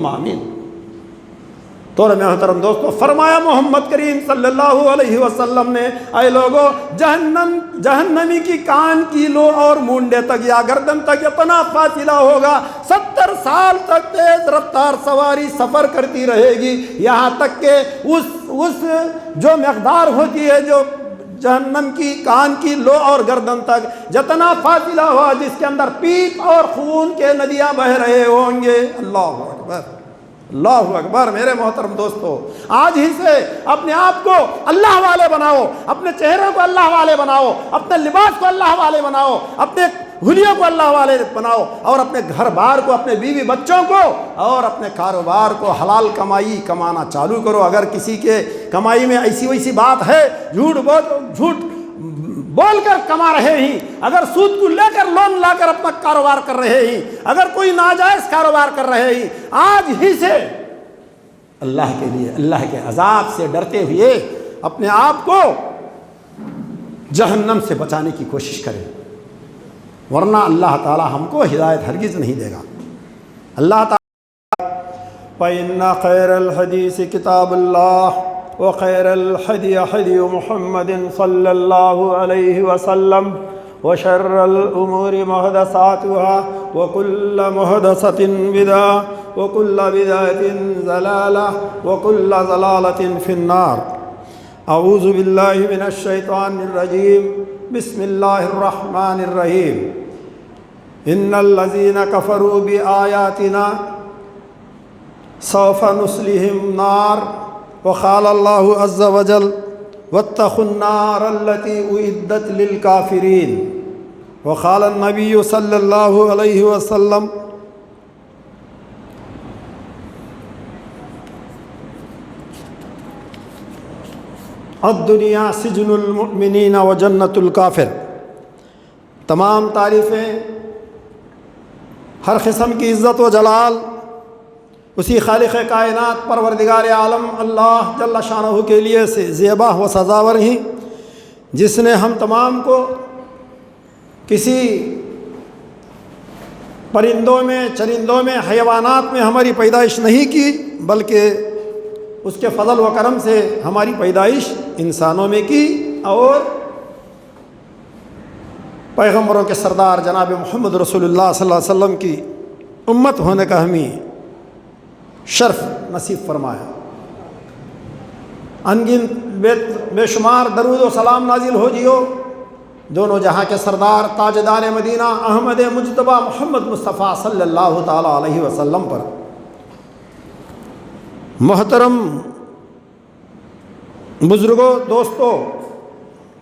آمین۔ تو محترم دوستو، فرمایا محمد کریم صلی اللہ علیہ وسلم نے، اے لوگو، جہنمی کی کان کی لو اور مونڈے تک یا گردن تک اتنا فاصلہ ہوگا، 70 سال تک تیز رفتار سواری سفر کرتی رہے گی، یہاں تک کہ اس جو مقدار ہوتی ہے جو جہنم کی کان کی لو اور گردن تک جتنا فاصلہ ہوا، جس کے اندر پیپ اور خون کے ندیاں بہ رہے ہوں گے۔ اللہ اکبر، اللہ اکبر۔ میرے محترم دوستو، آج ہی سے اپنے آپ کو اللہ والے بناؤ، اپنے چہرے کو اللہ والے بناؤ، اپنے لباس کو اللہ والے بناؤ، اپنے حلیوں کو اللہ والے بناؤ، اور اپنے گھر بار کو، اپنے بیوی بچوں کو اور اپنے کاروبار کو حلال کمائی کمانا چالو کرو۔ اگر کسی کے کمائی میں ایسی ویسی بات ہے، جھوٹ بول کر کما رہے ہیں، اگر سود کو لے کر لون لا کر اپنا کاروبار کر رہے ہیں، اگر کوئی ناجائز کاروبار کر رہے ہیں، آج ہی سے اللہ کے لیے، اللہ کے عذاب سے ڈرتے ہوئے اپنے آپ کو جہنم سے بچانے کی کوشش کریں، ورنہ اللہ تعالی ہم کو ہدایت ہرگز نہیں دے گا۔ اللہ تعالی فَإِنَّ خَيْرَ الْحَدِيثِ كِتَابُ اللَّهِ وخير الحدي حدي محمد صلى الله عليه وسلم وشر الأمور محدثاتها وكل محدثة بدعة وكل بدعة ضلالة وكل ضلالة في النار۔ أعوذ بالله من الشيطان الرجيم، بسم الله الرحمن الرحيم۔ إن الذين كفروا بآياتنا سوف نصلهم نار، وقال الله عز وجل واتقوا النار التي أعدت للكافرين، وقال النبي صلى الله عليه وسلم الدنیا سجن المؤمنین وجنت الکافر۔ تمام تعریفیں، ہر قسم کی عزت و جلال اسی خالق کائنات پروردگار عالم اللہ جل شانہ کے لیے سے زیبا و سزاور ہیں، جس نے ہم تمام کو کسی پرندوں میں، چرندوں میں، حیوانات میں ہماری پیدائش نہیں کی، بلکہ اس کے فضل و کرم سے ہماری پیدائش انسانوں میں کی، اور پیغمبروں کے سردار جناب محمد رسول اللہ صلی اللہ علیہ وسلم کی امت ہونے کا ہمیں شرف نصیب فرمایا۔ انگن بے شمار درود و سلام نازل ہو جیو دونوں جہاں کے سردار تاجدار مدینہ احمد مجتبیٰ محمد مصطفیٰ صلی اللہ تعالیٰ علیہ وسلم پر۔ محترم بزرگوں، دوستوں،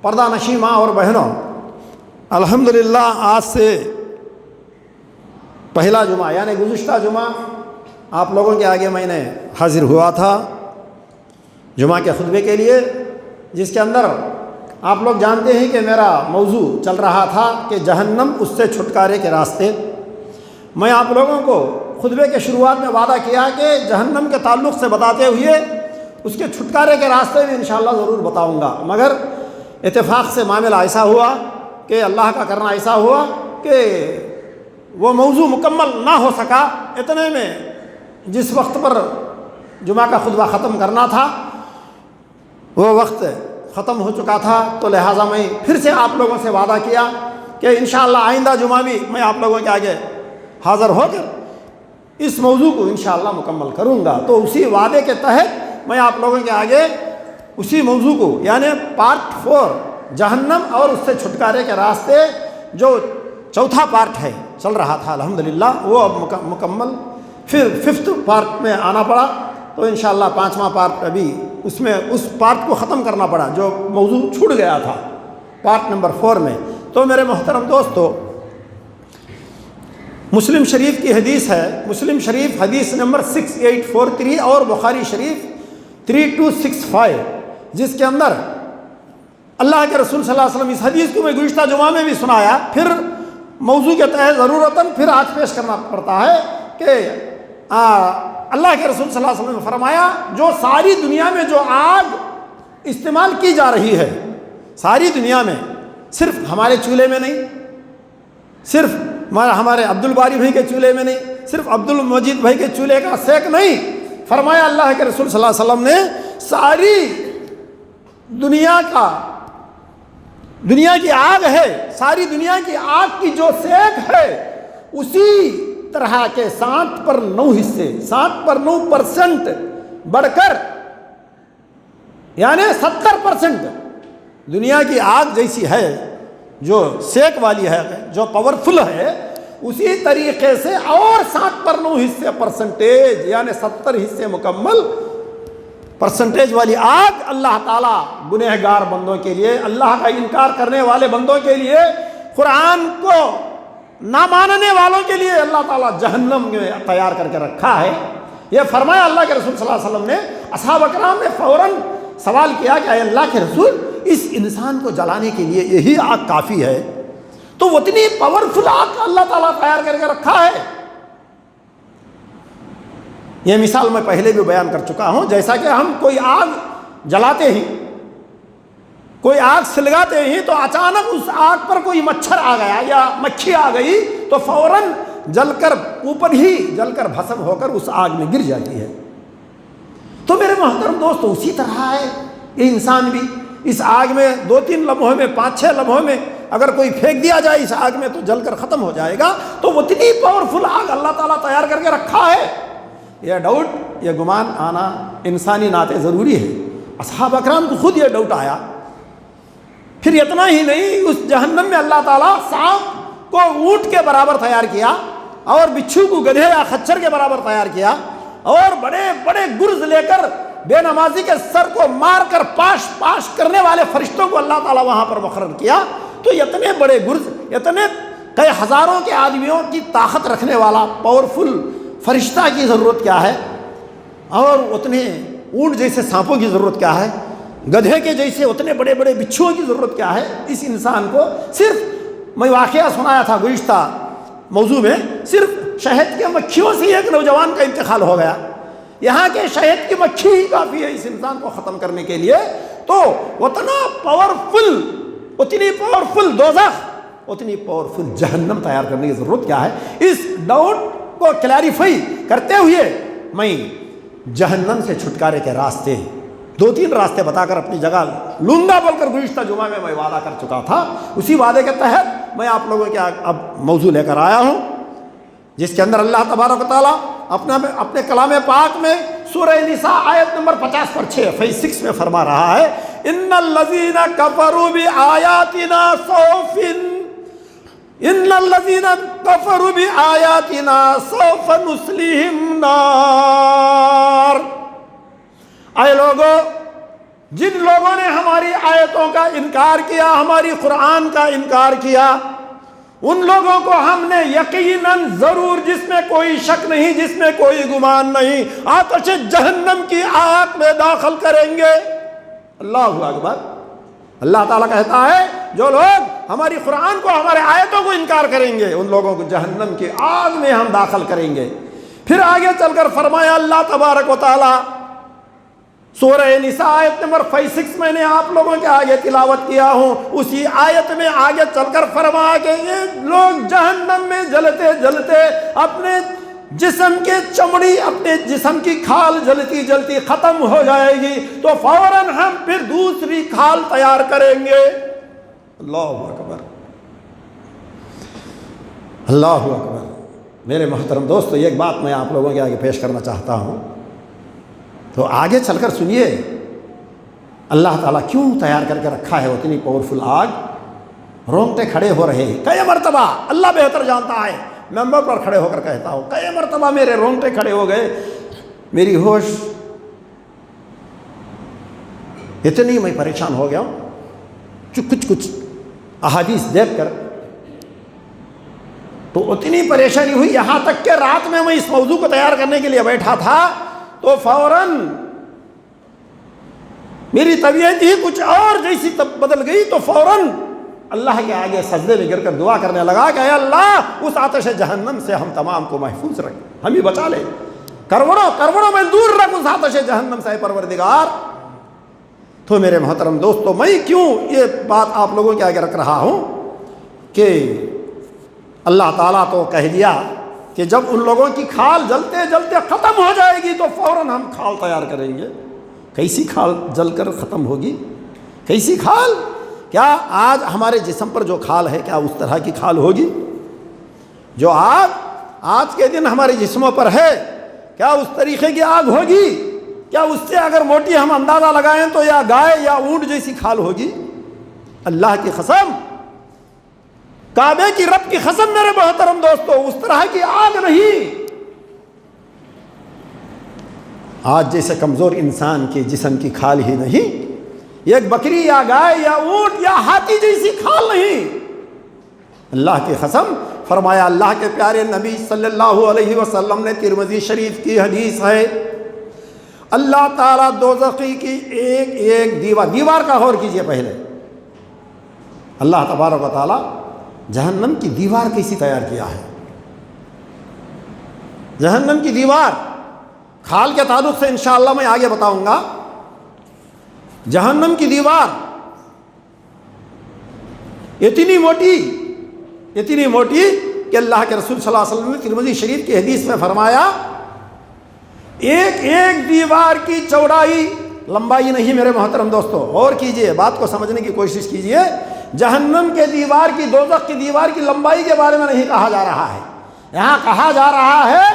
پردہ نشین ماں اور بہنوں، الحمدللہ آج سے پہلا جمعہ یعنی گزشتہ جمعہ آپ لوگوں کے آگے میں نے حاضر ہوا تھا جمعہ کے خطبے کے لیے، جس کے اندر آپ لوگ جانتے ہیں کہ میرا موضوع چل رہا تھا کہ جہنم، اس سے چھٹکارے کے راستے۔ میں آپ لوگوں کو خطبے کے شروعات میں وعدہ کیا کہ جہنم کے تعلق سے بتاتے ہوئے اس کے چھٹکارے کے راستے بھی انشاءاللہ ضرور بتاؤں گا، مگر اتفاق سے معاملہ ایسا ہوا کہ اللہ کا کرنا ایسا ہوا کہ وہ موضوع مکمل نہ ہو سکا۔ اتنے میں جس وقت پر جمعہ کا خطبہ ختم کرنا تھا وہ وقت ختم ہو چکا تھا، تو لہٰذا میں پھر سے آپ لوگوں سے وعدہ کیا کہ انشاءاللہ آئندہ جمعہ بھی میں آپ لوگوں کے آگے حاضر ہو کر اس موضوع کو انشاءاللہ مکمل کروں گا۔ تو اسی وعدے کے تحت میں آپ لوگوں کے آگے اسی موضوع کو یعنی پارٹ 4 جہنم اور اس سے چھٹکارے کے راستے، جو چوتھا پارٹ ہے چل رہا تھا الحمدللہ، وہ اب مکمل پھر 5th پارٹ میں آنا پڑا، تو انشاءاللہ 5واں پارٹ ابھی اس میں اس پارٹ کو ختم کرنا پڑا جو موضوع چھوٹ گیا تھا پارٹ نمبر 4 میں۔ تو میرے محترم دوستو، مسلم شریف کی حدیث ہے، مسلم شریف حدیث نمبر 6843 اور بخاری شریف 3265، جس کے اندر اللہ کے رسول صلی اللہ علیہ وسلم، اس حدیث کو میں گزشتہ جمعہ میں بھی سنایا، پھر موضوع کے تحت ضرورتاً پھر آج پیش کرنا پڑتا ہے کہ اللہ کے رسول صلی اللہ علیہ وسلم نے فرمایا، جو ساری دنیا میں جو آگ استعمال کی جا رہی ہے، ساری دنیا میں، صرف ہمارے چولہے میں نہیں، صرف ہمارے عبد الباری بھائی کے چولہے میں نہیں، صرف عبد المجید بھائی کے چولہے کا سیک نہیں، فرمایا اللہ کے رسول صلی اللہ علیہ وسلم نے ساری دنیا کی آگ ہے، ساری دنیا کی آگ کی جو سیک ہے اسی طرح کے 7/9 حصے، 7/9% بڑھ کر، یعنی 70% دنیا کی آگ جیسی ہے جو سیک والی ہے، جو پاورفل ہے، اسی طریقے سے اور 7/9 حصے پرسنٹیج، یعنی 70 حصے مکمل پرسنٹیج والی آگ اللہ تعالیٰ گنہگار بندوں کے لیے، اللہ کا انکار کرنے والے بندوں کے لیے، قرآن کو نہ ماننے والوں کے لیے اللہ تعالیٰ جہنم میں تیار کر کے رکھا ہے۔ یہ فرمایا اللہ کے رسول صلی اللہ علیہ وسلم نے۔ اصحاب اکرام نے فوراً سوال کیا کہ اے اللہ کے رسول، اس انسان کو جلانے کے لیے یہی آگ کافی ہے؟ تو اتنی پاورفل آگ اللہ تعالیٰ تیار کر کے رکھا ہے۔ یہ مثال میں پہلے بھی بیان کر چکا ہوں، جیسا کہ ہم کوئی آگ جلاتے ہیں، کوئی آگ سلگاتے ہیں، تو اچانک اس آگ پر کوئی مچھر آ گیا یا مکھی آ گئی تو فوراً جل کر اوپر ہی جل کر بھسم ہو کر اس آگ میں گر جاتی ہے۔ تو میرے محترم دوست، اسی طرح ہے یہ انسان بھی، اس آگ میں 2-3 لمحوں میں، 5-6 لمحوں میں اگر کوئی پھینک دیا جائے اس آگ میں تو جل کر ختم ہو جائے گا۔ تو اتنی پاورفل آگ اللہ تعالیٰ تیار کر کے رکھا ہے۔ یہ ڈاؤٹ، یہ گمان آنا انسانی ناطے ضروری ہے۔ اصحاب اکرام کو خود یہ ڈاؤٹ آیا۔ پھر اتنا ہی نہیں، اس جہنم میں اللہ تعالیٰ سانپ کو اونٹ کے برابر تیار کیا، اور بچھو کو گدھے یا خچر کے برابر تیار کیا، اور بڑے بڑے گرز لے کر بے نمازی کے سر کو مار کر پاش پاش کرنے والے فرشتوں کو اللہ تعالیٰ وہاں پر مقرر کیا۔ تو اتنے بڑے گرز، اتنے کئی ہزاروں کے آدمیوں کی طاقت رکھنے والا پاورفل فرشتہ کی ضرورت کیا ہے، اور اتنے اونٹ جیسے سانپوں کی ضرورت کیا ہے، گدھے کے جیسے اتنے بڑے بڑے بچھوؤں کی ضرورت کیا ہے اس انسان کو؟ صرف میں واقعہ سنایا تھا گزشتہ موضوع میں، صرف شہد کے مکھیوں سے ایک نوجوان کا انتقال ہو گیا۔ یہاں کے شہد کی مکھی ہی کافی ہے اس انسان کو ختم کرنے کے لیے۔ تو اتنا پاورفل، اتنی پاورفل دوزخ، اتنی پاورفل جہنم تیار کرنے کی ضرورت کیا ہے؟ اس ڈاؤٹ کو کلیریفائی کرتے ہوئے میں جہنم سے چھٹکارے کے راستے 2-3 راستے بتا کر اپنی جگہ لوں گا بول کر گزشتہ جمعہ میں وعدہ کر چکا تھا۔ اسی وعدے کے تحت میں آپ لوگوں کے اب موضوع لے کر آیا ہوں، جس کے اندر اللہ تبارک و تعالیٰ اپنے کلام پاک میں سورہ نساء آیت نمبر 50 پر 6 میں فرما رہا ہے، ان الذین کفروا بآیاتنا سوف نصلیہم نار۔ اے لوگوں، جن لوگوں نے ہماری آیتوں کا انکار کیا، ہماری قرآن کا انکار کیا، ان لوگوں کو ہم نے یقیناً ضرور، جس میں کوئی شک نہیں، جس میں کوئی گمان نہیں، آتش جہنم کی آگ میں داخل کریں گے۔ اللہ اکبر۔ اللہ تعالیٰ کہتا ہے جو لوگ ہماری قرآن کو، ہمارے آیتوں کو انکار کریں گے، ان لوگوں کو جہنم کی آگ میں ہم داخل کریں گے۔ پھر آگے چل کر فرمایا اللہ تبارک و تعالیٰ، سورہ نساء آیت نمبر 56 میں نے آپ لوگوں کے آگے تلاوت کیا ہوں، اسی آیت میں آگے چل کر فرمایا کہ یہ لوگ جہنم میں جلتے جلتے اپنے جسم کے چمڑی، اپنے جسم کی کھال جلتی جلتی ختم ہو جائے گی، تو فوراً ہم پھر دوسری کھال تیار کریں گے۔ اللہ اکبر، اللہ اکبر۔ میرے محترم دوستو، ایک بات میں آپ لوگوں کے آگے پیش کرنا چاہتا ہوں، تو آگے چل کر سنیے اللہ تعالیٰ کیوں تیار کر کے رکھا ہے اتنی پاورفل آگ۔ رونگٹے کھڑے ہو رہے ہیں کئی مرتبہ، اللہ بہتر جانتا ہے، ممبر پر کھڑے ہو کر کہتا ہوں، کئی مرتبہ میرے رونگٹے کھڑے ہو گئے، میری ہوش اتنی میں پریشان ہو گیا ہوں کچھ احادیث دیکھ کر، تو اتنی پریشانی ہوئی، یہاں تک کہ رات میں اس موضوع کو تیار کرنے کے لیے بیٹھا تھا تو فوراً میری طبیعت ہی کچھ اور جیسی بدل گئی، تو فوراً اللہ کے آگے سجدے میں گر کر دعا کرنے لگا کہ اے اللہ، اس آتش جہنم سے ہم تمام کو محفوظ رکھ، ہم ہی بچا لے، کروڑوں میں دور رکھ اس آتش جہنم سے پروردگار۔ تو میرے محترم دوستو، میں کیوں یہ بات آپ لوگوں کے آگے رکھ رہا ہوں کہ اللہ تعالیٰ تو کہہ دیا کہ جب ان لوگوں کی کھال جلتے جلتے ختم ہو جائے گی تو فوراً ہم کھال تیار کریں گے۔ کیسی کھال جل کر ختم ہوگی؟ کیسی کھال؟ کیا آج ہمارے جسم پر جو کھال ہے کیا اس طرح کی کھال ہوگی؟ جو آج کے دن ہمارے جسموں پر ہے کیا اس طریقے کی آگ ہوگی؟ کیا اس سے اگر موٹی ہم اندازہ لگائیں تو یا گائے یا اونٹ جیسی کھال ہوگی؟ اللہ کی قسم، کعبے کی رب کی قسم میرے محترم دوستو، اس طرح کی آگ نہیں۔ آج جیسے کمزور انسان کے جسم کی کھال ہی نہیں، ایک بکری یا گائے یا اونٹ یا ہاتھی جیسی کھال نہیں۔ اللہ کی قسم، فرمایا اللہ کے پیارے نبی صلی اللہ علیہ وسلم نے، ترمذی شریف کی حدیث ہے، اللہ تعالیٰ دوزخی کی ایک ایک دیوار کا غور کیجئے پہلے، اللہ تبارک و تعالیٰ جہنم کی دیوار کیسی تیار کیا ہے۔ جہنم کی دیوار، کھال کے تعلق سے انشاءاللہ میں آگے بتاؤں گا۔ جہنم کی دیوار اتنی موٹی کہ اللہ کے رسول صلی اللہ علیہ وسلم نے ترمذی شریف کی حدیث میں فرمایا، ایک ایک دیوار کی چوڑائی، لمبائی نہیں میرے محترم دوستو، غور کیجئے، بات کو سمجھنے کی کوشش کیجئے۔ جہنم کے دیوار کی، دوزخ کی دیوار کی لمبائی کے بارے میں نہیں کہا جا رہا ہے، یہاں کہا جا رہا ہے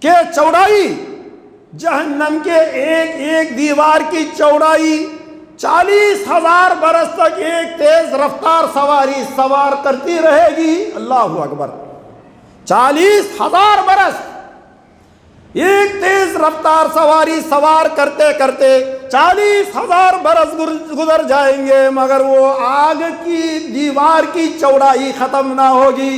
کہ چوڑائی، جہنم کے ایک ایک دیوار کی چوڑائی 40,000 برس تک ایک تیز رفتار سواری سوار کرتی رہے گی۔ اللہ اکبر، 40,000 برس ایک تیز رفتار سواری سوار کرتے کرتے 40,000 برس گزر جائیں گے مگر وہ آگ کی دیوار کی چوڑائی ختم نہ ہوگی۔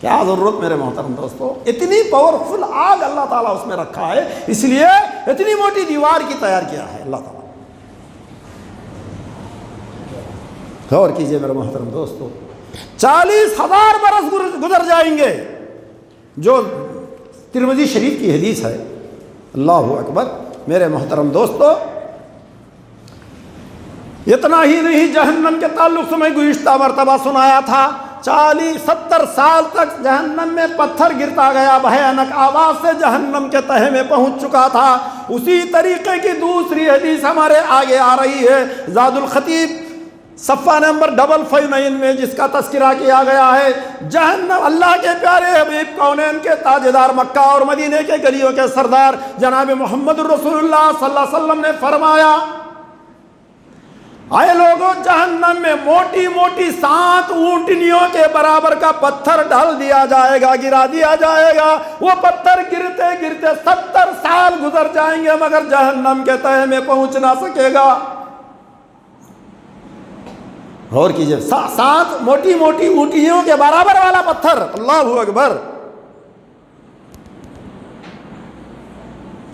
کیا ضرورت میرے محترم دوستو، اتنی پاورفل آگ اللہ تعالیٰ اس میں رکھا ہے، اس لیے اتنی موٹی دیوار کی تیار کیا ہے اللہ تعالیٰ۔ غور کیجئے میرے محترم دوستو، 40,000 برس گزر جائیں گے، جو ترمذی شریف کی حدیث ہے۔ اللہ اکبر میرے محترم دوستو، اتنا ہی نہیں، جہنم کے تعلق سے میں گزشتہ مرتبہ سنایا تھا، 70 سال تک جہنم میں پتھر گرتا گیا، بھیانک آواز سے جہنم کے تہے میں پہنچ چکا تھا۔ اسی طریقے کی دوسری حدیث ہمارے آگے آ رہی ہے، زاد الخطیب صفحہ نمبر 559 میں، جس کا تذکرہ کیا گیا ہے، جہنم، اللہ کے پیارے حبیب کونین کے تاجدار، مکہ اور مدینے کے گلیوں کے سردار جناب محمد رسول اللہ صلی اللہ علیہ وسلم نے فرمایا، آئے لوگوں، جہنم میں موٹی موٹی 7 اونٹنیوں کے برابر کا پتھر ڈال دیا جائے گا، گرا دیا جائے گا۔ وہ پتھر گرتے گرتے 70 سال گزر جائیں گے مگر جہنم کے تہے میں پہنچ نہ سکے گا۔ غور کیجئے، 7 موٹی موٹی اونٹنیوں کے برابر والا پتھر، اللہ اکبر،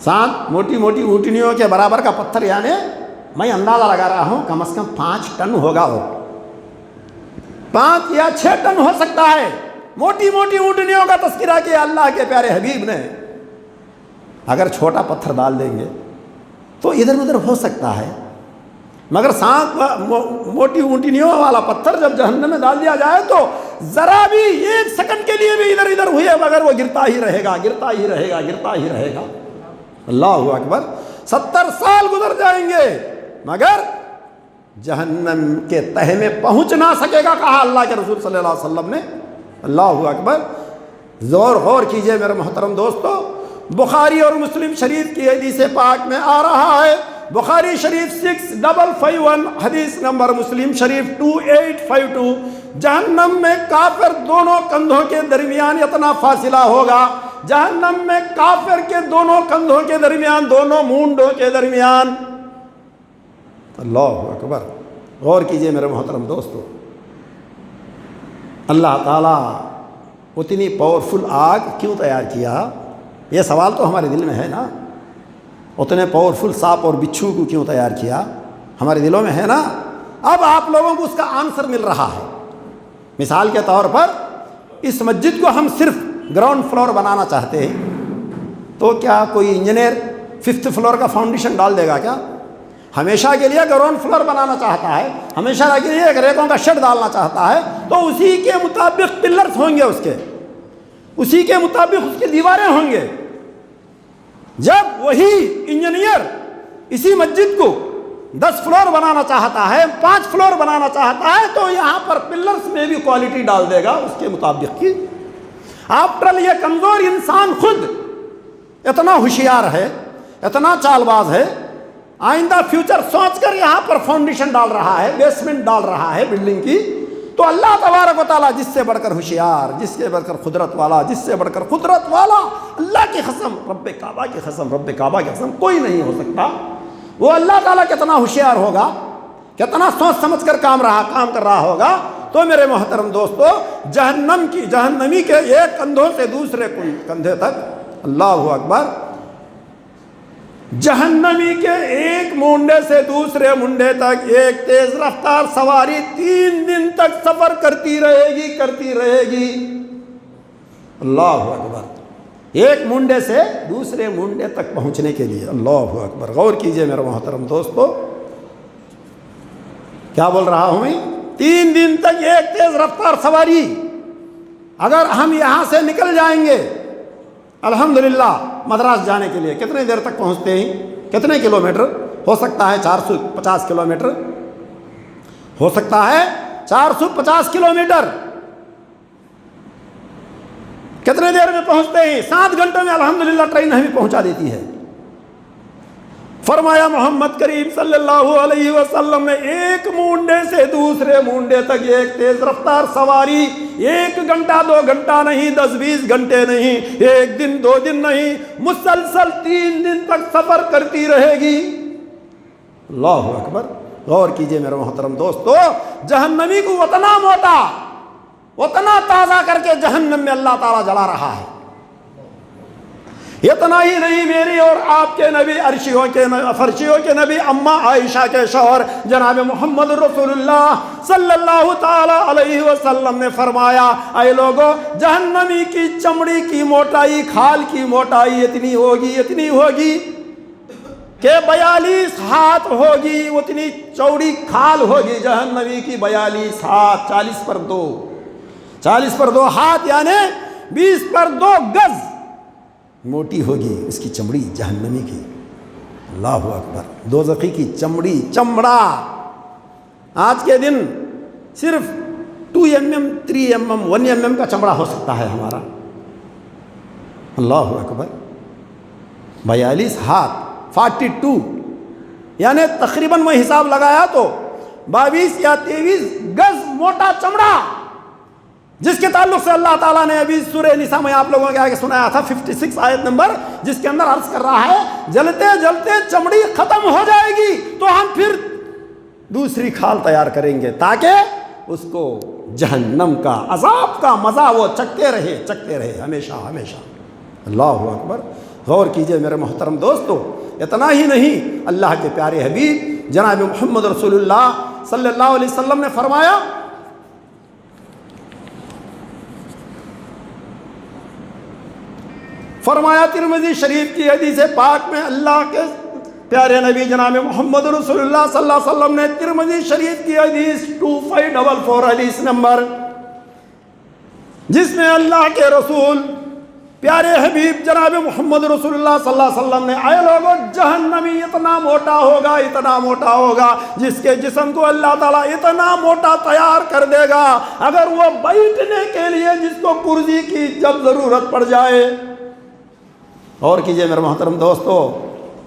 7 موٹی موٹی اونٹنیوں کے برابر کا پتھر، یعنی میں اندازہ لگا رہا ہوں کم از کم 5 ٹن ہوگا، وہ 5 یا 6 ٹن ہو سکتا ہے۔ موٹی موٹی اونٹنیوں کا تذکرہ کیا اللہ کے پیارے حبیب نے۔ اگر چھوٹا پتھر ڈال دیں گے تو ادھر ادھر ہو سکتا ہے، مگر 7 موٹی اونٹنیوں والا پتھر جب جہنم میں ڈال دیا جائے تو ذرا بھی 1 سیکنڈ کے لیے بھی ادھر ادھر ہوئے مگر وہ گرتا ہی رہے گا، گرتا ہی رہے گا، گرتا ہی رہے گا۔ اللہ اکبر، 70 سال گزر جائیں گے مگر جہنم کے تہے میں پہنچ نہ سکے گا، کہا اللہ کے رسول صلی اللہ علیہ وسلم نے۔ اللہ اکبر، غور کیجئے میرے محترم دوستو، بخاری اور مسلم شریف کی حدیث پاک میں آ رہا ہے، بخاری شریف 6551 حدیث نمبر، مسلم شریف 2852، جہنم میں کافر دونوں کندھوں کے درمیان اتنا فاصلہ ہوگا، جہنم میں کافر کے دونوں کندھوں کے درمیان، دونوں مونڈوں کے درمیان۔ اللہ اکبر، غور کیجئے میرے محترم دوستو، اللہ تعالیٰ اتنی پاورفل آگ کیوں تیار کیا؟ یہ سوال تو ہمارے دل میں ہے نا، اتنے پاورفل سانپ اور بچھو کو کیوں تیار کیا؟ ہمارے دلوں میں ہے نا۔ اب آپ لوگوں کو اس کا آنسر مل رہا ہے۔ مثال کے طور پر اس مسجد کو ہم صرف گراؤنڈ فلور بنانا چاہتے ہیں تو کیا کوئی انجینئر 5th فلور کا فاؤنڈیشن ڈال دے گا کیا؟ ہمیشہ کے لیے گراؤنڈ فلور بنانا چاہتا ہے، ہمیشہ کے لیے ایک ریتوں کا شیڈ ڈالنا چاہتا ہے تو اسی کے مطابق پلرز ہوں گے اس کے، اسی کے مطابق اس کی دیواریں ہوں گے۔ جب وہی انجینئر اسی مسجد کو 10 فلور بنانا چاہتا ہے، 5 فلور بنانا چاہتا ہے، تو یہاں پر پلرز میں بھی کوالٹی ڈال دے گا اس کے مطابق کی۔ آفٹر یہ کمزور انسان خود اتنا ہوشیار ہے، اتنا چال باز ہے، آئندہ فیوچر سوچ کر یہاں پر فاؤنڈیشن ڈال رہا ہے، بیسمنٹ ڈال رہا ہے بلڈنگ کی، تو اللہ تبارک و تعالیٰ جس سے بڑھ کر ہوشیار، جس سے بڑھ کر قدرت والا، جس سے بڑھ کر قدرت والا، اللہ کی قسم، رب کعبہ کی قسم، رب کعبہ کی قسم، کوئی نہیں ہو سکتا۔ وہ اللہ تعالیٰ کتنا ہوشیار ہوگا، کتنا سوچ سمجھ کر کام کر رہا ہوگا۔ تو میرے محترم دوستو، جہنمی کے ایک کندھوں سے دوسرے کندھے تک، اللہ اکبر، جہنمی کے ایک مونڈے سے دوسرے مونڈے تک ایک تیز رفتار سواری 3 دن تک سفر کرتی رہے گی۔ اللہ اکبر، ایک مونڈے سے دوسرے مونڈے تک پہنچنے کے لیے، اللہ اکبر۔ غور کیجئے میرے محترم دوستو، کیا بول رہا ہوں میں؟ 3 دن تک ایک تیز رفتار سواری۔ اگر ہم یہاں سے نکل جائیں گے الحمدللہ مدراس جانے کے لیے، کتنے دیر تک پہنچتے ہیں؟ کتنے کلومیٹر ہو سکتا ہے؟ 450 کلومیٹر ہو سکتا ہے، 450 کلومیٹر کتنے دیر میں پہنچتے ہیں؟ 7 گھنٹوں میں الحمدللہ ٹرین ہمیں پہنچا دیتی ہے۔ فرمایا محمد کریم صلی اللہ علیہ وسلم نے، ایک مونڈے سے دوسرے مونڈے تک ایک تیز رفتار سواری 1 گھنٹہ 2 گھنٹہ نہیں، 10-20 گھنٹے نہیں، 1 دن 2 دن نہیں، مسلسل 3 دن تک سفر کرتی رہے گی۔ اللہ اکبر، غور کیجئے میرے محترم دوستو، جہنمی کو اتنا موٹا، اتنا تازہ کر کے جہنم میں اللہ تعالیٰ جلا رہا ہے۔ اتنا ہی نہیں، میری اور آپ کے نبی، فرشیوں کے نبی، اماں عائشہ کے شوہر جناب محمد رسول اللہ صلی اللہ تعالی علیہ وسلم نے فرمایا، اے لوگو، جہنمی کی چمڑی کی موٹائی، کھال کی موٹائی اتنی ہوگی کہ 42 ہاتھ ہوگی، اتنی چوڑی کھال ہوگی جہنمی کی، 42 ہاتھ، 40 پر 2 ہاتھ، یعنی 20 پر 2 گز موٹی ہوگی اس کی چمڑی جہنمی کی۔ اللہ اکبر، دوزخی کی چمڑا آج کے دن صرف 2 mm 3 mm 1 mm کا چمڑا ہو سکتا ہے ہمارا۔ اللہ اکبر، 42 ہاتھ، 42، یعنی تقریباً میں حساب لگایا تو 22 یا 23 گز موٹا چمڑا، جس کے تعلق سے اللہ تعالیٰ نے ابھی سورہ نساء میں آپ لوگوں کے آگے سنایا تھا 56 آیت نمبر، جس کے اندر عرض کر رہا ہے، جلتے جلتے چمڑی ختم ہو جائے گی تو ہم پھر دوسری کھال تیار کریں گے، تاکہ اس کو جہنم کا عذاب کا مزہ وہ چکتے رہے ہمیشہ۔ اللہ اکبر، غور کیجئے میرے محترم دوستو، اتنا ہی نہیں، اللہ کے پیارے حبیب جناب محمد رسول اللہ صلی اللہ علیہ وسلم نے فرمایا ترمذی شریف کی حدیث پاک میں، اللہ کے پیارے نبی جناب محمد رسول اللہ صلی اللہ علیہ وسلم نے ترمذی شریف کی حدیث 2544 حدیث نمبر، جس میں اللہ کے رسول پیارے حبیب جناب محمد رسول اللہ صلی اللہ علیہ وسلم نے، اے لوگوں، جہنمی اتنا موٹا ہوگا جس کے جسم کو اللہ تعالیٰ اتنا موٹا تیار کر دے گا، اگر وہ بیٹھنے کے لیے جس کو کرسی کی جب ضرورت پڑ جائے۔ اور کیجئے میرے محترم دوستو،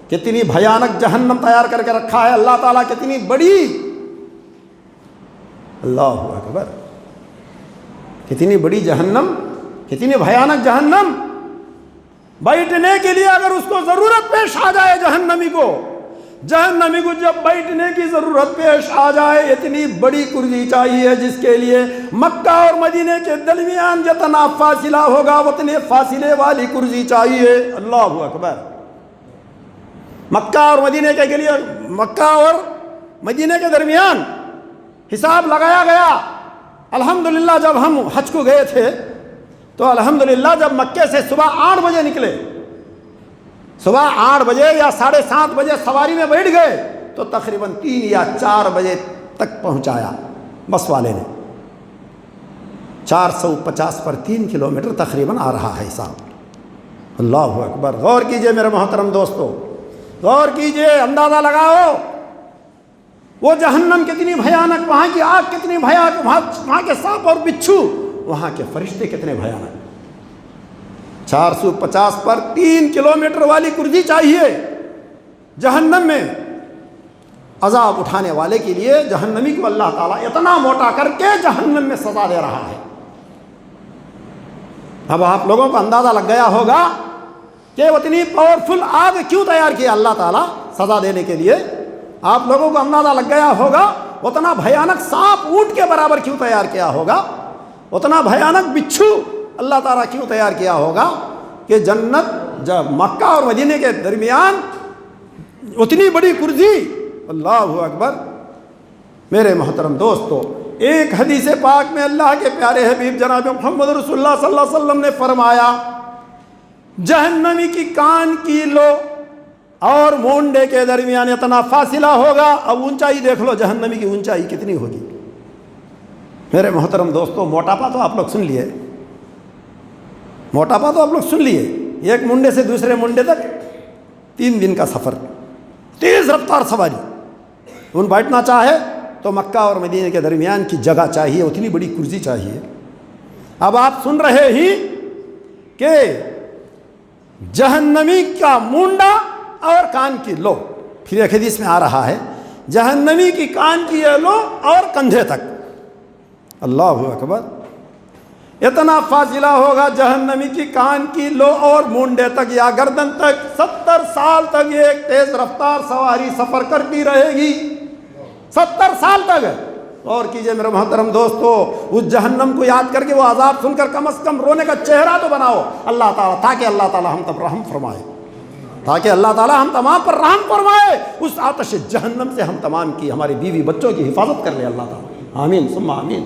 کتنی بھیانک جہنم تیار کر کے رکھا ہے اللہ تعالیٰ، کتنی بڑی، اللہ اکبر، کتنی بڑی جہنم، کتنی بھیانک جہنم۔ بیٹھنے کے لیے اگر اس کو ضرورت پیش آ جائے جہنمی کو جب بیٹھنے کی ضرورت پیش آ جائے، اتنی بڑی کرسی چاہیے جس کے لیے مکہ اور مدینے کے درمیان جتنا فاصلہ ہوگا اتنے فاصلے والی کرسی چاہیے۔ اللہ اکبر، مکہ اور مدینے کے درمیان حساب لگایا گیا۔ الحمدللہ جب ہم حج کو گئے تھے تو الحمدللہ جب مکے سے صبح 8 بجے نکلے، صبح 8 بجے یا 7:30 بجے سواری میں بیٹھ گئے تو تقریباً 3 یا 4 بجے تک پہنچایا بس والے نے۔ 450 پر 3 کلومیٹر تقریباً آ رہا ہے حساب۔ اللہ اکبر، غور کیجئے میرے محترم دوستو، غور کیجئے، اندازہ لگاؤ وہ جہنم کتنی بھیانک، وہاں کی آگ کتنی بھیانک، وہاں کے سانپ اور بچھو، وہاں کے فرشتے کتنے بھیانک۔ 450 پر 3 کلومیٹر والی کرسی چاہیے جہنم میں عذاب اٹھانے والے کے لیے۔ جہنمی کو اللہ تعالیٰ اتنا موٹا کر کے جہنم میں سزا دے رہا ہے۔ اب آپ لوگوں کو اندازہ لگ گیا ہوگا کہ اتنی پاورفل آگ کیوں تیار کیا اللہ تعالیٰ سزا دینے کے لیے۔ آپ لوگوں کو اندازہ لگ گیا ہوگا اتنا بھیانک سانپ اونٹ کے برابر کیوں تیار کیا ہوگا، اتنا بھیانک بچھو اللہ تعالیٰ کیوں تیار کیا ہوگا کہ جنت جب مکہ اور مدینے کے درمیان اتنی بڑی کرسی۔ اللہ اکبر میرے محترم دوستو، ایک حدیث پاک میں اللہ کے پیارے حبیب جناب محمد رسول اللہ صلی اللہ علیہ وسلم نے فرمایا، جہنمی کی کان کی لو اور مونڈے کے درمیان اتنا فاصلہ ہوگا۔ اب اونچائی دیکھ لو جہنمی کی اونچائی کتنی ہوگی۔ میرے محترم دوستو، موٹاپا تو آپ لوگ سن لیے، موٹاپا تو آپ لوگ سن لیے، ایک منڈے سے دوسرے منڈے تک 3 دن کا سفر، تیز رفتار سواری۔ ان بیٹھنا چاہے تو مکہ اور مدینے کے درمیان کی جگہ چاہیے، اتنی بڑی کرسی چاہیے۔ اب آپ سن رہے ہی کہ جہنمی کا مونڈا اور کان کی لو، پھر ایک حدیث میں آ رہا ہے جہنمی کی کان کی لو اور کندھے تک۔ اللہ اکبر، اتنا فاصلہ ہوگا جہنمی کی کان کی لو اور مونڈے تک یا گردن تک۔ 70 سال تک یہ ایک تیز رفتار سواری سفر کرتی رہے گی، 70 سال تک۔ اور کیجئے میرے محترم دوستو، اس جہنم کو یاد کر کے وہ عذاب سن کر کم از کم رونے کا چہرہ تو بناؤ اللہ تعالیٰ، تاکہ اللہ تعالیٰ ہم تم رحم فرمائے، تاکہ اللہ تعالیٰ ہم تمام پر رحم فرمائے، اس آتش جہنم سے ہم تمام کی، ہماری بیوی بچوں کی حفاظت کر لے اللہ تعالیٰ، آمین ثم آمین۔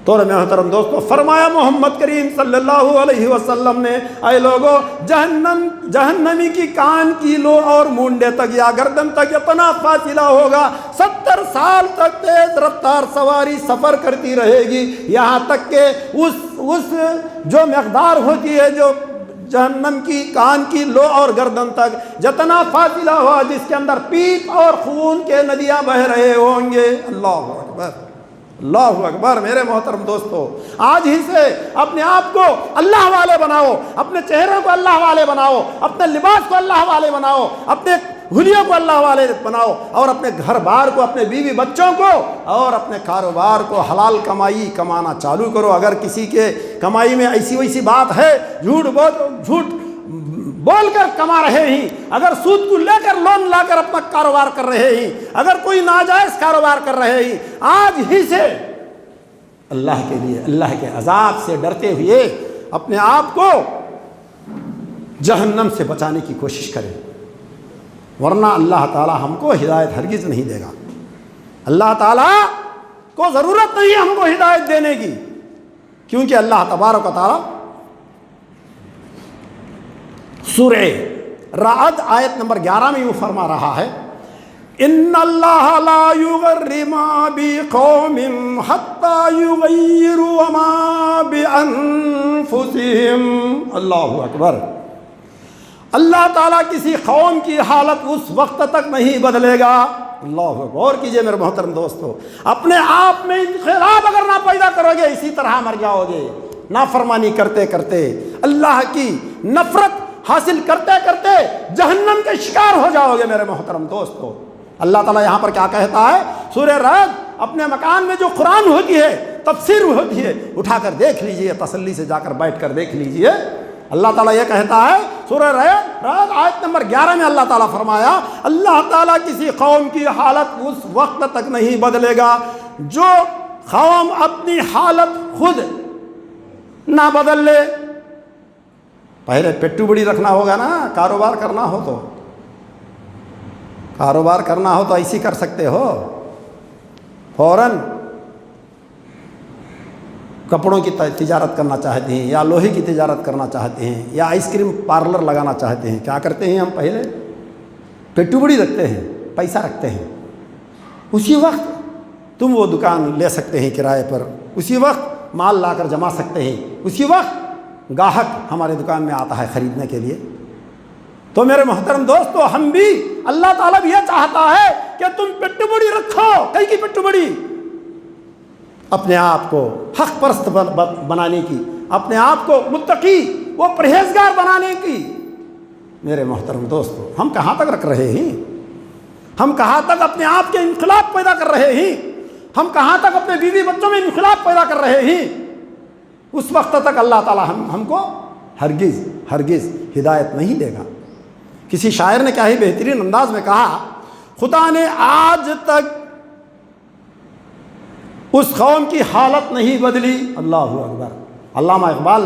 تو میرے محترم دوستو، فرمایا محمد کریم صلی اللہ علیہ وسلم نے، اے لوگو، جہنمی کی کان کی لو اور مونڈے تک یا گردن تک اتنا فاصلہ ہوگا، 70 سال تک تیز رفتار سواری سفر کرتی رہے گی، یہاں تک کہ اس جو مقدار ہوتی ہے جو جہنم کی کان کی لو اور گردن تک جتنا فاصلہ ہوا، جس کے اندر پیپ اور خون کے ندیاں بہ رہے ہوں گے۔ اللہ اکبر، اللہ اکبر میرے محترم دوستو، آج ہی سے اپنے آپ کو اللہ والے بناؤ، اپنے چہرے کو اللہ والے بناؤ، اپنے لباس کو اللہ والے بناؤ، اپنے حلیوں کو اللہ والے بناؤ، اور اپنے گھر بار کو، اپنے بیوی بچوں کو اور اپنے کاروبار کو حلال کمائی کمانا چالو کرو۔ اگر کسی کے کمائی میں ایسی ویسی بات ہے، جھوٹ بول کر کما رہے ہیں، اگر سود کو لے کر لون لا کر اپنا کاروبار کر رہے ہیں، اگر کوئی ناجائز کاروبار کر رہے ہیں، آج ہی سے اللہ کے لیے، اللہ کے عذاب سے ڈرتے ہوئے اپنے آپ کو جہنم سے بچانے کی کوشش کریں، ورنہ اللہ تعالی ہم کو ہدایت ہرگز نہیں دے گا۔ اللہ تعالی کو ضرورت نہیں ہم کو ہدایت دینے کی، کیونکہ اللہ تبارک و تعالی سورہ رعد آیت نمبر 11 میں یوں فرما رہا ہے، ان اللہ لا یغیر ما بقوم حتی یغیروا ما بانفسہم۔ اللہ اکبر، اللہ تعالیٰ کسی قوم کی حالت اس وقت تک نہیں بدلے گا۔ اللہ اکبر، غور کیجئے میرے محترم دوستو، اپنے آپ میں انقلاب اگر نہ پیدا کرو گے، اسی طرح مر جاؤ گے، نافرمانی کرتے کرتے، اللہ کی نفرت حاصل کرتے کرتے جہنم کے شکار ہو جاؤ گے میرے محترم دوستو۔ اللہ تعالیٰ یہاں پر کیا کہتا ہے؟ سورہ رعد اپنے مکان میں جو قرآن ہوتی ہے، تفسیر ہوتی ہے، اٹھا کر دیکھ لیجئے، تسلی سے جا کر بیٹھ کر دیکھ لیجئے۔ اللہ تعالیٰ یہ کہتا ہے سورہ رعد آیت نمبر 11 میں اللہ تعالیٰ فرمایا، اللہ تعالیٰ کسی قوم کی حالت اس وقت تک نہیں بدلے گا جو قوم اپنی حالت خود نہ بدل لے۔ پہلے پیٹو بڑی رکھنا ہوگا نا، کاروبار کرنا ہو تو ایسی کر سکتے ہو، فوراً کپڑوں کی تجارت کرنا چاہتے ہیں یا لوہے کی تجارت کرنا چاہتے ہیں یا آئس کریم پارلر لگانا چاہتے ہیں، کیا کرتے ہیں ہم؟ پہلے پیٹو بڑی رکھتے ہیں، پیسہ رکھتے ہیں، اسی وقت تم وہ دکان لے سکتے ہیں کرائے پر، اسی وقت مال لا کر جما سکتے ہیں، اسی وقت گاہک ہمارے دکان میں آتا ہے خریدنے کے لیے۔ تو میرے محترم دوستو، ہم بھی اللہ تعالیٰ بھی یہ چاہتا ہے کہ تم پٹو بڑی رکھو، کئی کی پٹو بڑی، اپنے آپ کو حق پرست بنانے کی، اپنے آپ کو متقی و پرہیزگار بنانے کی۔ میرے محترم دوستو، ہم کہاں تک رکھ رہے ہیں؟ ہم کہاں تک اپنے آپ کے انقلاب پیدا کر رہے ہیں؟ ہم کہاں تک اپنے بیوی بچوں میں انقلاب پیدا کر رہے ہیں؟ اس وقت تک اللہ تعالیٰ ہم کو ہرگز ہدایت نہیں دے گا۔ کسی شاعر نے کیا ہی بہترین انداز میں کہا، خدا نے آج تک اس قوم کی حالت نہیں بدلی۔ اللہ اکبر۔ علامہ اقبال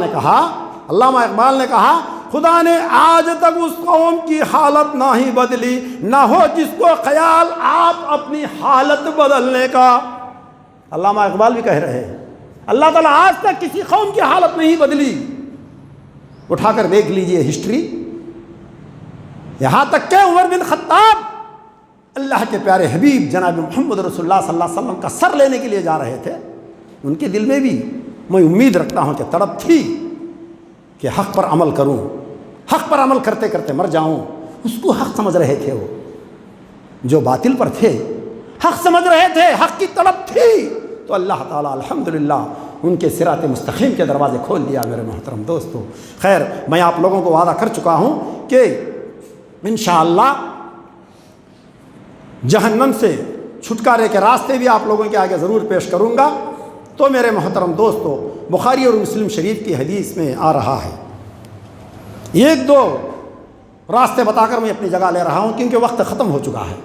نے کہا خدا نے آج تک اس قوم کی حالت نہیں بدلی، نہ ہو جس کو خیال آپ اپنی حالت بدلنے کا۔ علامہ اقبال بھی کہہ رہے ہیں اللہ تعالیٰ آج تک کسی قوم کی حالت نہیں بدلی۔ اٹھا کر دیکھ لیجئے ہسٹری، یہاں تک کہ عمر بن خطاب اللہ کے پیارے حبیب جناب محمد رسول اللہ صلی اللہ علیہ وسلم کا سر لینے کے لیے جا رہے تھے، ان کے دل میں بھی میں امید رکھتا ہوں کہ تڑپ تھی کہ حق پر عمل کروں، حق پر عمل کرتے کرتے مر جاؤں۔ اس کو حق سمجھ رہے تھے، وہ جو باطل پر تھے حق سمجھ رہے تھے، حق کی طلب تھی، تو اللہ تعالیٰ الحمدللہ ان کے صراط مستقیم کے دروازے کھول دیا۔ میرے محترم دوستو، خیر میں آپ لوگوں کو وعدہ کر چکا ہوں کہ انشاءاللہ جہنم سے چھٹکارے کے راستے بھی آپ لوگوں کے آگے ضرور پیش کروں گا۔ تو میرے محترم دوستو، بخاری اور مسلم شریف کی حدیث میں آ رہا ہے، ایک دو راستے بتا کر میں اپنی جگہ لے رہا ہوں کیونکہ وقت ختم ہو چکا ہے۔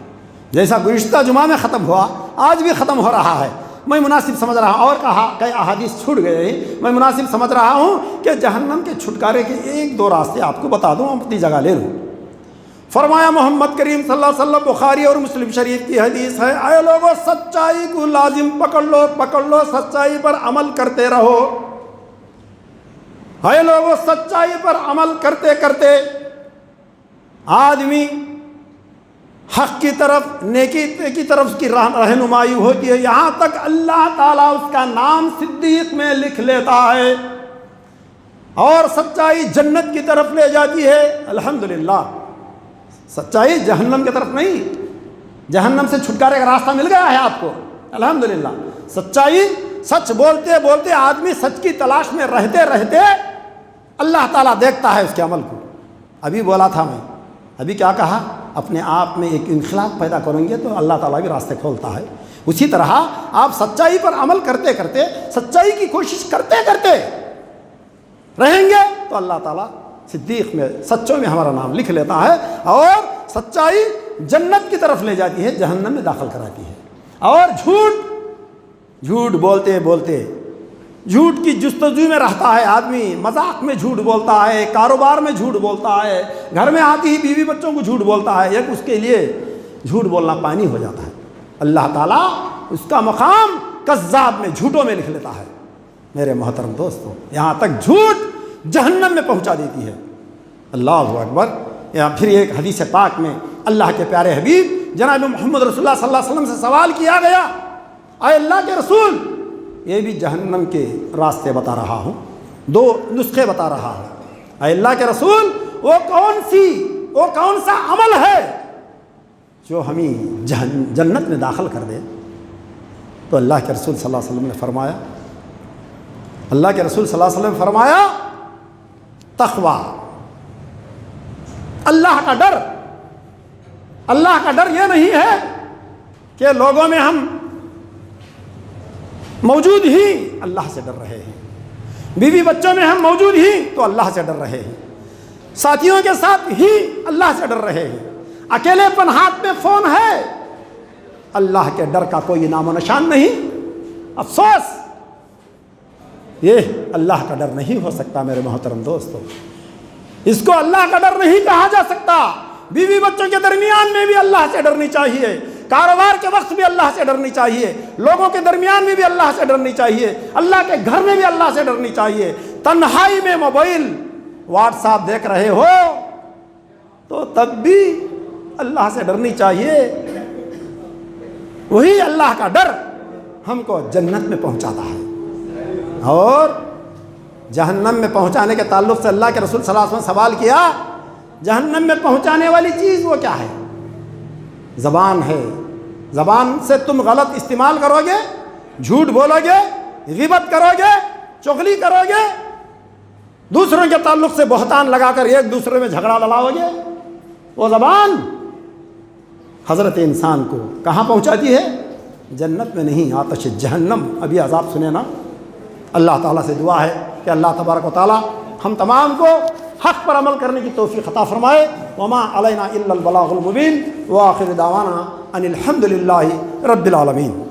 جیسا گزشتہ جمعہ میں ختم ہوا، آج بھی ختم ہو رہا ہے۔ میں مناسب سمجھ رہا ہوں، اور کئی احادیث چھوٹ گئے ہیں، میں مناسب سمجھ رہا ہوں کہ جہنم کے چھٹکارے کے ایک دو راستے آپ کو بتا دوں، اپنی جگہ لے لوں۔ فرمایا محمد کریم صلی اللہ علیہ وسلم، بخاری اور مسلم شریف کی حدیث ہے، اے لوگو سچائی کو لازم پکڑ لو، سچائی پر عمل کرتے رہو۔ اے لوگو سچائی پر عمل کرتے کرتے آدمی حق کی طرف، نیکی کی طرف کی رہنمائی ہوتی ہے، یہاں تک اللہ تعالیٰ اس کا نام صدیق میں لکھ لیتا ہے، اور سچائی جنت کی طرف لے جاتی ہے۔ الحمدللہ، سچائی جہنم کی طرف نہیں، جہنم سے چھٹکارے کا راستہ مل گیا ہے آپ کو، الحمدللہ۔ سچائی، سچ بولتے بولتے آدمی سچ کی تلاش میں رہتے رہتے اللہ تعالیٰ دیکھتا ہے اس کے عمل کو۔ ابھی بولا تھا میں، ابھی کیا کہا، اپنے آپ میں ایک انقلاب پیدا کریں گے تو اللہ تعالیٰ بھی راستے کھولتا ہے۔ اسی طرح آپ سچائی پر عمل کرتے کرتے، سچائی کی کوشش کرتے کرتے رہیں گے تو اللہ تعالیٰ صدیق میں، سچوں میں ہمارا نام لکھ لیتا ہے، اور سچائی جنت کی طرف لے جاتی ہے، جہنم میں داخل کراتی ہے۔ اور جھوٹ بولتے بولتے، جھوٹ کی جستجو میں رہتا ہے آدمی، مذاق میں جھوٹ بولتا ہے، کاروبار میں جھوٹ بولتا ہے، گھر میں آتی ہی بیوی بچوں کو جھوٹ بولتا ہے، ایک اس کے لیے جھوٹ بولنا پانی ہو جاتا ہے۔ اللہ تعالیٰ اس کا مقام کذاب میں، جھوٹوں میں لکھ لیتا ہے۔ میرے محترم دوستو، یہاں تک جھوٹ جہنم میں پہنچا دیتی ہے۔ اللہ اکبر۔ یا پھر ایک حدیث پاک میں اللہ کے پیارے حبیب جناب محمد رسول اللہ صلی اللہ علیہ وسلم سے سوال کیا گیا، اے اللہ کے رسول، یہ بھی جہنم کے راستے بتا رہا ہوں، دو نسخے بتا رہا ہوں، اے اللہ کے رسول، وہ کون سا عمل ہے جو ہمیں جنت میں داخل کر دے؟ تو اللہ کے رسول صلی اللہ علیہ وسلم نے فرمایا، اللہ کے رسول صلی اللہ علیہ وسلم نے فرمایا، تقویٰ، اللہ کا ڈر۔ اللہ کا ڈر یہ نہیں ہے کہ لوگوں میں ہم موجود ہی اللہ سے ڈر رہے ہیں، بیوی بچوں میں ہم موجود ہی تو اللہ سے ڈر رہے ہیں، ساتھیوں کے ساتھ ہی اللہ سے ڈر رہے ہیں، اکیلے پن ہاتھ میں فون ہے، اللہ کے ڈر کا کوئی نام و نشان نہیں۔ افسوس، یہ اللہ کا ڈر نہیں ہو سکتا میرے محترم دوستو، اس کو اللہ کا ڈر نہیں کہا جا سکتا۔ بیوی بچوں کے درمیان میں بھی اللہ سے ڈرنی چاہیے، کاروبار کے وقت بھی اللہ سے ڈرنی چاہیے، لوگوں کے درمیان میں بھی اللہ سے ڈرنی چاہیے، اللہ کے گھر میں بھی اللہ سے ڈرنی چاہیے۔ تنہائی میں موبائل واٹس ایپ دیکھ رہے ہو تو تب بھی اللہ سے ڈرنی چاہیے۔ وہی اللہ کا ڈر ہم کو جنت میں پہنچاتا ہے۔ اور جہنم میں پہنچانے کے تعلق سے اللہ کے رسول صلی اللہ علیہ وسلم سوال کیا، جہنم میں پہنچانے والی چیز وہ کیا ہے؟ زبان ہے۔ زبان سے تم غلط استعمال کرو گے، جھوٹ بولو گے، غیبت کرو گے، چغلی کرو گے، دوسروں کے تعلق سے بہتان لگا کر ایک دوسرے میں جھگڑا لڑاؤ گے، وہ زبان حضرت انسان کو کہاں پہنچاتی ہے؟ جنت میں نہیں، آتش جہنم۔ ابھی عذاب سنے نا۔ اللہ تعالیٰ سے دعا ہے کہ اللہ تبارک و تعالیٰ ہم تمام کو حق پر عمل کرنے کی توفیق عطا فرمائے۔ وما علینا الا البلاغ المبین، وآخر دعوانا ان الحمد للہ رب العالمین۔